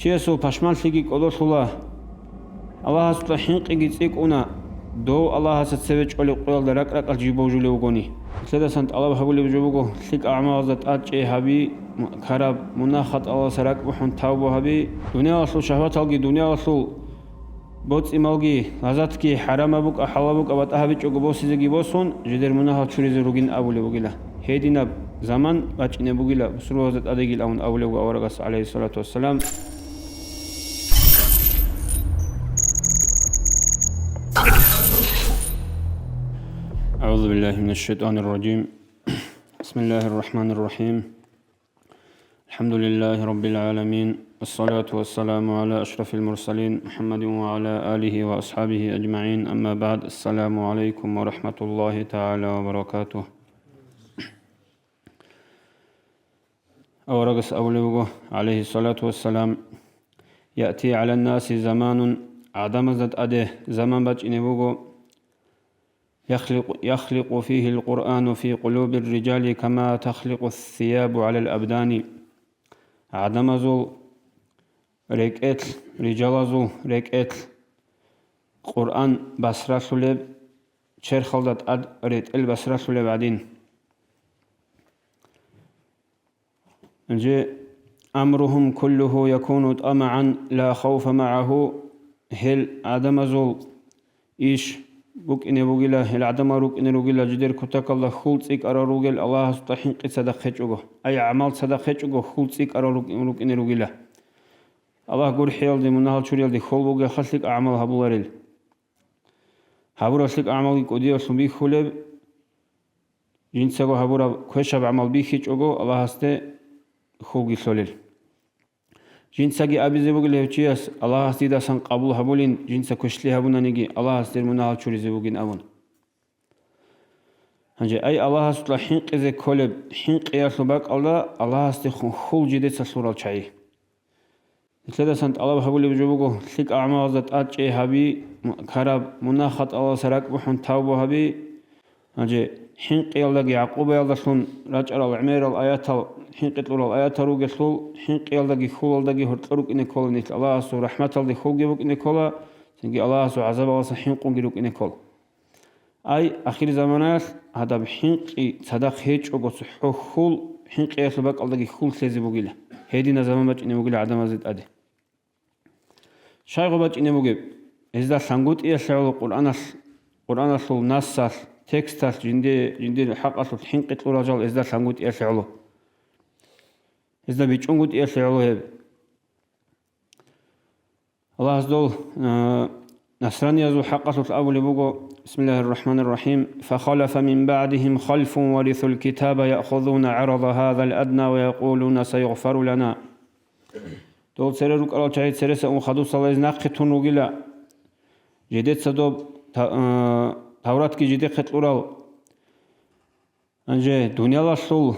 чиесу пашманлиги кодосула Аллаҳ сута хинқиги цикуна до Аллаҳ сацевеч оли қоялда рак жибожуле угони следасан талаб хабуле бжубуго лик аъмалзат аче хаби караб мунахат Аллаҳ сарак бухун тавбу хаби дуния асу шахваталги дуния асу боц ималги лазатки харамабук ахалабук абат ахабич огобосизеги босон жидер мунахат чуризе ругин абуле бугила хедина zaman bacine bugila suru hazret adegil aun awle wa awragas alayhi salatu wassalam أعوذ بالله من الشيطان الرجيم بسم الله الرحمن الرحيم الحمد لله رب العالمين والصلاة والسلام على أشرف المرسلين محمد وعلى آله وأصحابه أجمعين أما بعد السلام عليكم ورحمة الله تعالى وبركاته أورغس أولوغو عليه الصلاة والسلام يأتي على الناس زمان عدم زد أده زمان بج إنبوغو يخلق فيه القرآن في قلوب الرجال كما تخلق الثياب على الأبدان عدم زو ركئت رجال زو ركئت قرآن بسرة سلب شر خلدت أد ريت البسرة سلب بعدين أمرهم كله يكون طمعا لا خوف معه هل عدم زول إيش بوك إني بوغيلا هل عدم روك إني روغيلا جدير كتاك الله خلصيك أرى روغيل الله ستحين قد صدقه جوغو أي عمال صدقه جوغو خلصيك أرى روك إني روغيلا الله قول حيال دي منهال شوريال دي خل بوغي خلصيك أعمال هبولاريل هبورا سليك أعمال قدير سنبي خلب جنساقو هبورا كوشاب عمال بيخي جوغو الله هسته خوگی سولل جنساگی ابیزه بگل هچیاس الله هستی داشتن قبول هبولین جنسا کشلی هبونانیگی الله هستیر منال چوریزه بگین اون هنجه ای الله هست لا حين قزه کلب حين قیاس باک الله هستی خول جدی سسورال چای مثل داشتن الله هبولی بجوبگو سیک اعمال زد اچه هبی خراب مناخت الله سرک بحن توبه هبی هنجه حين قيل لك يعقوب يلدسون رجع العمير الآيات حين قتلوا الآيات روج سول حين قيل لك خول لك هرتروك إن كل نيت الله سو رحمة الله خول جبوك إن كل تنجي الله سو عذاب الله حين قون جبوك إن كل أي آخر زمانات هذا بحين صدق هيج أو قص خول حين قياس بق الله خول سيز بقيله هذه نزمان بج إن بقيله عدم زد أده شيء بج إن بقيل إذا سانغوت إيه سأل القرآن سول ناس تكستاس جندي حق أصل حين قتلوا رجال إذا سانغوت يسعلو إذا بيجونغوت يسعلو هب الله عزدول نصراني يزو حق أصل أول بوغو بسم الله الرحمن الرحيم فخلف من بعدهم خلف ورثوا الكتاب يأخذون عرض هذا الأدنى ويقولون سيغفر لنا دول سرروك الله شاهد سرسة خدو صلى ناقتون وقلا جديد صدوب تورات کی جدی خطورال انجه دنیا لاسول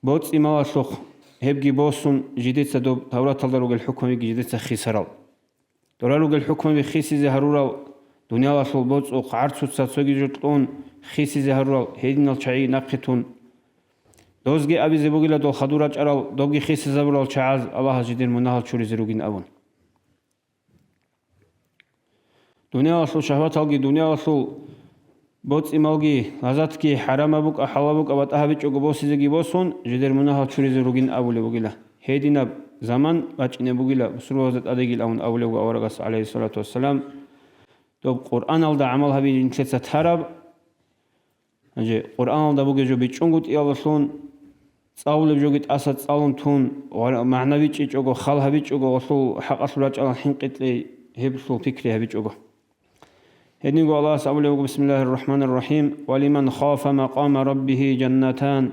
بوت ایمال سوخ هبگی بوسون جدی صدو تورات الدروج الحكم کی جدی خسرال دراروج الحكم بخيسي زهرورال دنیا لاسول بوت او قارت سوتسوگی جتون خيسي زهرورال هيدن الچای نقتون دوزگی ابي زبوگیلا دو خدورات ارال دوگی خيسي زبرال چاز الله جدی منال چوری زروگین اون دنیا لاسول شهوات الگی دنیا لاسول بوت إمالجي لازاتكي حرامبوك أحلابوك أبات أهبيج أقبوسيزجي بوسون جدير منها تشوريز روجين أولي بقيله هيدينا زمان بچينه بقيله سورة hazret أديجيل أون أولي وأورغس عليه الصلاة والسلام دوب قرآن الدا عمل هبي جنسة تهرب أجي قرآن الدا بقي جو بيچونغوت إيالسون صاول بجوجت أسد صالون تون معنوي تيج أقو خال هبيج أقو وصل حق أصلاً على حين قتلي هبسو فكري هبيج أقو هدنيقو الله سأولي بسم الله الرحمن الرحيم ولمن خاف مقام ربه جنتان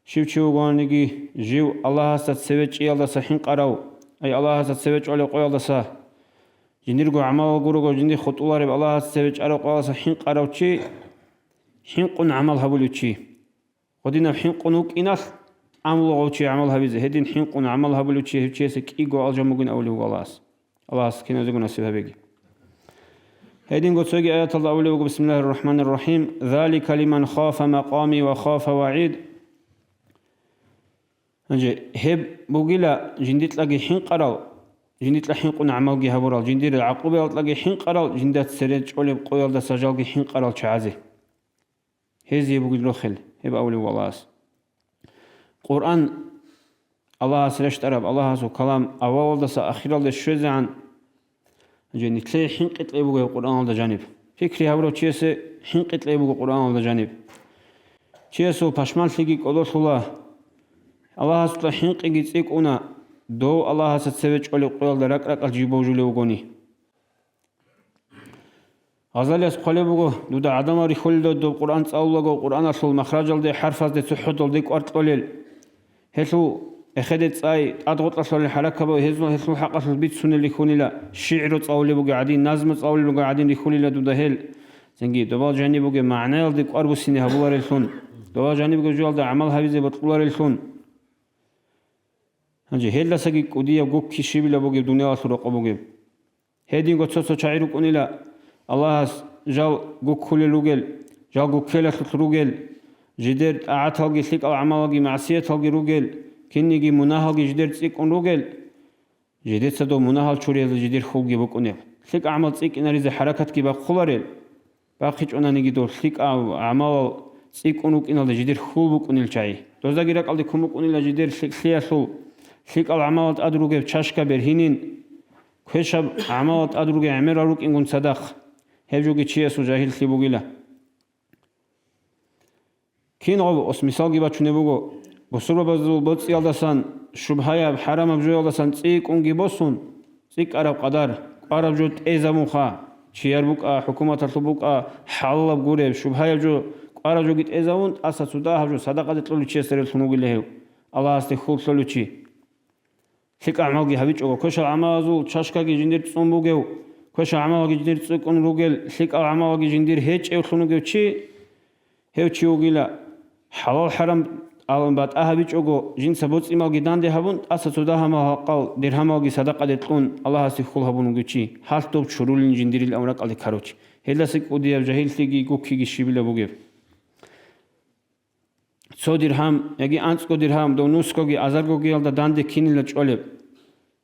شو قوانيقي جيو الله هستت سويج إيالدسا حين قراو أي الله هستت سويج علي قويالدسا جنديرقو عمال قروقو جندي خطولاري الله هستت سويج علي قويالدسا حين قراو چي حين قن عمل هبولو چي ودينا حين قنوك إناس عملو چي عمل هبيزي هدين حين قن عمل هبولو چي هبچيسك إيقو الجمعون أولي الله سكينة زيقو نصيب هبيقي هيدين قد سوغي آيات الله أولي بسم الله الرحمن الرحيم ذلك لمن خاف مقامي وخاف وعيد هب بوغيلا جنديت لغي حين قراو جنديت لحين قنا عمالجي هبورال جندير العقوبة أطلقي حين قرال جندات سريج قولي بقويل دا سجالجي حين قرال شعازي هذي بقول رخل هب أولي والله قرآن الله سرشت أرب الله سو كلام أول دا سأخير دا شوز عن جنديت لي حين قتلي بقول القرآن دا جانب فكري هبورو تشيس حين قتلي بقول القرآن دا جانب تشيسو باشمال فيكي قدوس الله سو حين قيجي تيكونا دو الله ستسويج قولي قويل دا رك الجيبو جولي وقوني غزالي اسقالي بقو دو دا عدم ريخول دو قرآن تسأولغو قرآن أصول مخرج دي حرف دي تحط دي قرط قليل هسو اخدت اي اضغط اصل الحركه بو هسو حق اصل بيت سنه اللي خوني لا شعر تسأولي بقو قاعدين نظم تسأولي بقو قاعدين ريخولي لا دو دا هيل زنجي دو جاني بقو معنى دي قربو سيني هبوار الفون دو جاني بقو جوال دا عمل هبيزي بطلوار الفون هنجي هلا سقي قدية قوك كشي بلا بوجي دنيا سرق بوجي هدين قد صوت شاعر كونيلا الله جال قوك كل لوجل جال قوك كلا سروجل جدير أعتالجي سلك أو عمالجي معصية تالجي روجل كنيجي مناهالجي جدير سلك أن روجل جدير صدو مناهال شوري جدير خوجي بكونيل سلك عمل سلك إن رز حركات كي بخلارل باقيش أنا نيجي دور سلك أو عمال سلك أنوك إن جدير خول بكونيل شيء دوزا جيرك على كم بكونيل جدير سلك سياسو سلك العمالات أدروجي بتشاشكا برهينين كشب عمالات أدروجي عمر روك إنكون صدق هبجوجي تشيسو جاهل سيبوجيلا كين غو اسمسال جيبا چونه بوگو بسرو بزول بوتسيال دسان شبهايا بحرام بجويال دسان تيك اونجي بوسون تيك عرب قدر عرب جو تيزموخا چيار بوكا حكومة تطلبوكا حلب غورب شبهايا جو عرب جو گيت ازاون اسا سودا هجو صدقه تطلو چيسرل سنوگي له الله است خول سلوچي تيك عمالگي هبيچو كوش عمازو چاشكاگي جندير تصومبوگو كوش عمالگي جندير تصقون روگل تيك عمالگي جندير هيچ اخلونگو چي هيو چيوگيلا حلال حرام آلن بعد أهبيج أجو جنس بوت إمال جدان ده هبون أساسودا هما قال درهماگي صدقة دتلون الله سيخول هبون وجشي حال توب شرولين جندير الأمرك على كاروش هلا سك أودي جاهل تيجي كوكي شبيلا بوجب سو درهم يجي أنس كو درهم دونوس كوجي أزار كوجي على داندة كيني لتشولب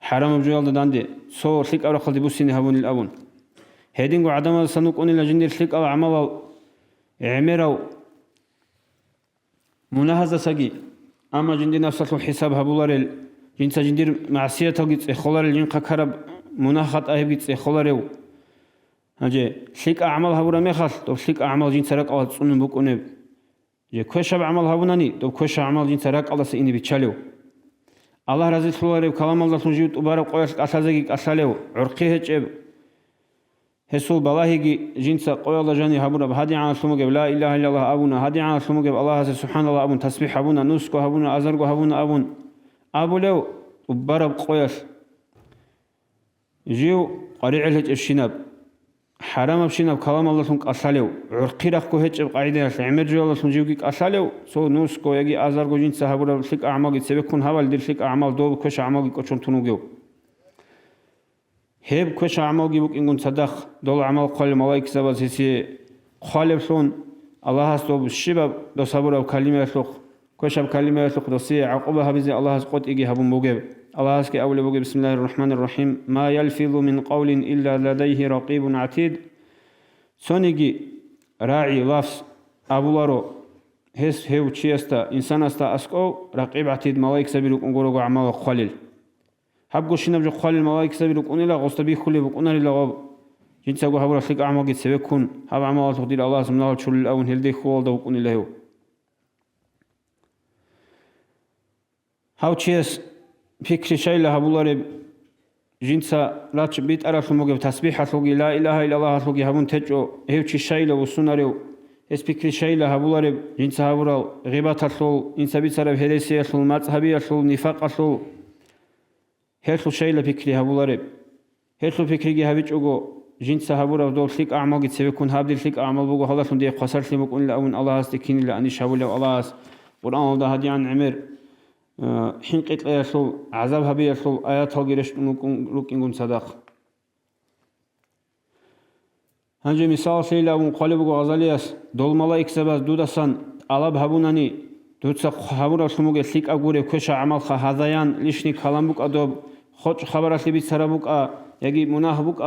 حرام بجوي على داندة سو سك أروح خلدي بوسيني هبون الأبون هيدين قو عدم السنوك أني لجندير سك على عمل عمره مناهزة سجي أما جندي نفسه حساب هبولارل جنس جندير معصية تلقيت خلار الجن قكرب مناخت أهبيت خلاريو هجى شيك أعمال هبورا مخاص تو شيك أعمال جنس رك على تصون بكونب جه كوشب أعمال هبوناني تو كوش أعمال جنس رك على سيني بتشاليو الله رزق خلاريو كلام الله سنجيت أبارك قياس أسازيك أساليو عرقيه جب هسول بالله جنس قوي الله جاني هبونا بهدي عن سموج لا إله إلا الله أبونا هدي عن سموج الله سبحان الله أبون تسبيح أبونا نسكو أبونا أزرقو أبونا أبون أبو لو وبرب قياس جيو قريع الهج الشناب حرام بشناب كلام الله سمك أصليو عرقي رخكو هج قاعدة عمر جو الله سمجيوك أصليو سو نسكو يجي أزرقو جنس هبونا فيك أعمال سبكون هوال دير فيك أعمال دو كش أعمال كشون تنوجو هب كوش عمل جيبوك إنكون صدق دول عمل قال ملاك سبب سيسي خالف سون الله هستو بالشباب دو صبر أو كلمة سوق كوش أب كلمة سوق دوسي عقوبة هبزي الله هسقط إجي هبون بوجب الله هسك أول بوجب بسم الله الرحمن الرحيم ما يلفظ من قول إلا لديه رقيب عتيد سونيجي راعي لفظ أبولارو هس هو تشيستا إنسان استا أسكو رقيب عتيد ملاك سبيلوك أنقولوا عمل خالل حبقو شنب جو خالي الملايك سبيلوك أنيلا غصتبي خلي بك أنالي لغاب جنسا قو هبورا سليك أعمال جيت سبيكون هب عمال تقدير الله سمنا شل الأون هلدي خوال دوك أنيلا هو هاو تشيس فكري شايلة هبولاري جنسا راتش بيت أرسل موجب تسبيح سوقي لا إله إلا الله سوقي هبون تجو هيو تشي شايلة والسناريو اس فكري شايلة هبولاري جنسا هبورا غيبات أرسل إنسا بيت سرب هريسي أرسل مذهبي أرسل نفاق أرسل هرسو شايلة فكري هبولارب هرسو فكري هبيج أجو جنس هبورا دول فيك أعمال جت سبيكون هابدي فيك أعمال بوجو خلاص ندي قصر سلمك أن لأون الله استكين لأني شابول الله قرآن الله هدي عن عمر حين قيت يسول عذاب هبي يسول آيات هالجرش لوك إنكون صدق هنجي مثال سيلا ومقالب غزالياس دول ملاك سبز دودسان علب هبوناني دودسا هبورا سموج فيك أقول كوش عمل خهذيان ليشني كلام بوك أدوب خوش خبر لبي سرابوك يجي مناهبوك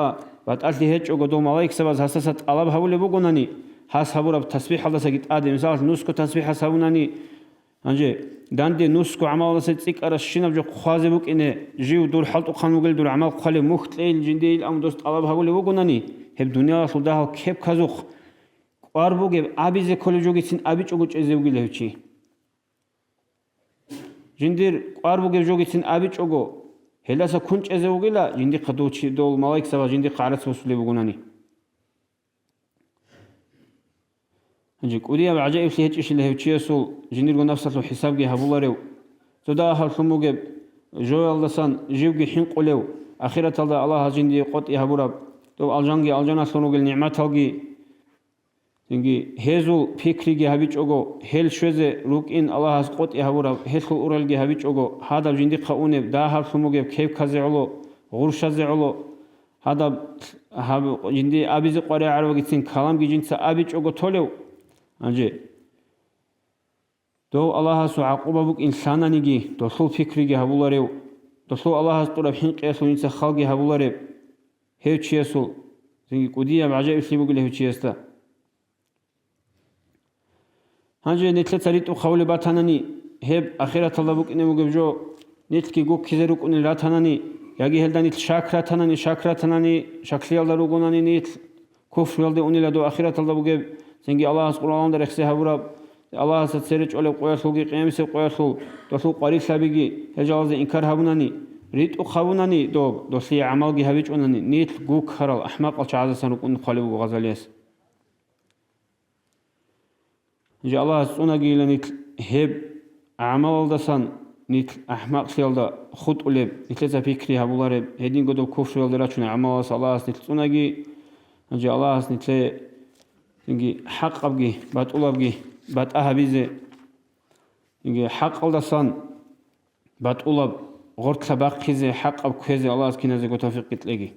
باتألي هيج أو قدوم ملاك سبز حساسات ألاب هبول بقولني حاس هبورا بتسبيح الله سجد آدم مثال نسكو تسبيح سبوناني أنجي داندي نسكو عمل الله سيتسيك أرشينا بجو خوازبوك إنه جيو دور حلت وخانوغل دور عمل خالي مختلل جنديل أم دوست ألاب هبول بقولني هب دنيا سودها كيف كذوخ قاربوجي أبيز كل جوجي سين أبي جوجي أزوجي لهوشي جندير قاربوجي جوجي سين أبي جوجو هلا سكونش أزوجي لا جندي قدوشي دول ملاك سبا جندي قارس وصلي بقولني أنجيك ودي أبى عجائب سهيج إيش اللي هوشي أصل جندير جو نفسه حساب جه هبولاريو تدا هالسموجي جو الله سان جيوجي حين قليو أخيرا الله جندي قط يهبورا تو الجانجي الجانا سونوجي نعمة هالجي تنجي هزو فكري هابيج أوجو هل شوزة روك إن الله هز قط يهبورا هسخل أورال هابيج أوجو هذا جندي قاونه ده هالسموجي كيف كذعلو غرش زعلو هذا جندي أبيز قارئ عربي تين كلام جنس أبيج أوجو تولو أنجي دو الله سو عقوبة بوك إنسانا نيجي دوسول فكري هبولاريو دوسول الله طرف حين قياسو إنسا خالقي هبولاريو هيو تشيسو تنجي قدية بعجائب سليبوك له تشيستا هنجي نتلة تريد وخولي باتاناني هب أخيرا الله بوك إنه مجبجو نتلكي قوك كذروك إن لا تاناني يجي هلدا نتل شاكرا تاناني شكلي الله روغوناني نتل كفر يلدي أني لدو أخيرا الله بوك تنجي الله قرآن در اخسي هبورا الله ستسيرج على قواسوغي قيامسي قواسو دوسو قريب سابقي هجاوز إنكار هبوناني ريت أخبوناني دوسي عمالجي هبيج أناني نيت جوك خرال أحمق الشعازة سنوك أن قلبو غزاليس جي الله سوناجي لنيت هب عمل دسان نيت أحمق سيالدا خود قلب نيتلزا فكري هبولارب هدين قدو كفر يالدراتشون عمل الله نيت سوناجي جي الله نيت تنجي حق أبجي بات أولابجي بات أهبيزة تنجي حق الدسان بات أولاب غرت سباق خيزة حق أب كيزة الله سكينة زي قطافق قتلقي